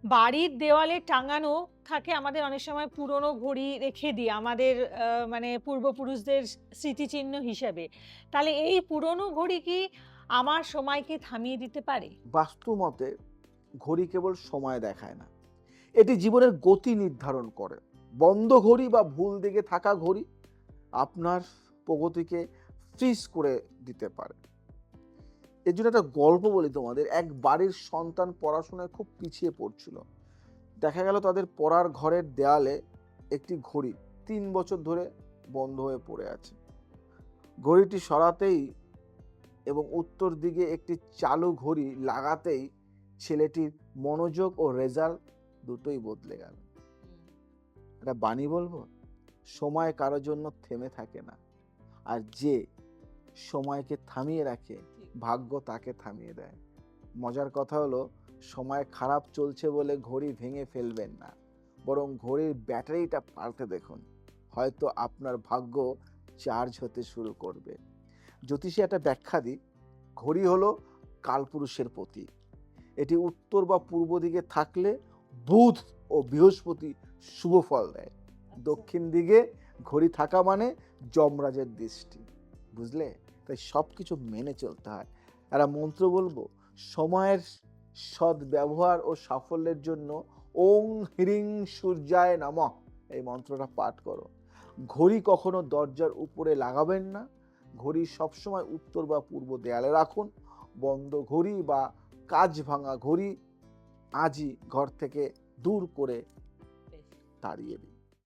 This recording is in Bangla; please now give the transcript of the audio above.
বাড়ির দেওয়ালে টাঙানো থাকে আমাদের অনেক সময় পুরনো ঘড়ি রেখে দিই আমাদের মানে পূর্বপুরুষদের স্মৃতিচিহ্ন হিসেবে। তাহলে এই পুরনো ঘড়ি কি আমার সময়কে থামিয়ে দিতে পারে? বাস্তু মতে ঘড়ি কেবল সময় দেখায় না, এটি জীবনের গতি নির্ধারণ করে। বন্ধ ঘড়ি বা ভুল দিকে থাকা ঘড়ি আপনার প্রগতিকে ফ্রিজ করে দিতে পারে। এর জন্য একটা গল্প বলি তোমাদের। এক বাড়ির সন্তান পড়াশোনায় খুব পিছিয়ে পড়ছিল। দেখা গেল তাদের পড়ার ঘরের দেয়ালে একটি ঘড়ি 3 বছর ধরে বন্ধ হয়ে পড়ে আছে। ঘড়িটি সরাতেই এবং উত্তর দিকে একটি চালু ঘড়ি লাগাতেই ছেলেটির মনোযোগ ও রেজাল্ট দুটোই বদলে গেল। একটা বাণী বলবো, সময় কারোর জন্য থেমে থাকে না, আর যে সময়কে থামিয়ে রাখে ভাগ্য তাকে থামিয়ে দেয়। মজার কথা হলো, সময় খারাপ চলছে বলে ঘড়ি ভেঙে ফেলবেন না, বরং ঘড়ির ব্যাটারিটা পাল্টে দেখুন, হয়তো আপনার ভাগ্য চার্জ হতে শুরু করবে। জ্যোতিষে একটা ব্যাখ্যা দিই। ঘড়ি হলো কালপুরুষের প্রতীক। এটি উত্তর বা পূর্ব দিকে থাকলে বুধ ও বৃহস্পতি শুভ ফল দেয়। দক্ষিণ দিকে ঘড়ি থাকা মানে যমরাজের দৃষ্টি। বুঝলে? তাই সব কিছু মেনে চলতে হয়। একটা মন্ত্র বলবো, সময়ের সৎ ব্যবহার ও সাফল্যের জন্য ওং হ্রিং সূর্যায় নমঃ এই মন্ত্রটা পাঠ করো। ঘড়ি কখনো দরজার উপরে লাগাবেন না। ঘড়ি সবসময় উত্তর বা পূর্ব দেয়ালে রাখুন। বন্ধ ঘড়ি বা কাঁচ ভাঙা ঘড়ি আজই ঘর থেকে দূর করে তাড়িয়ে দিন।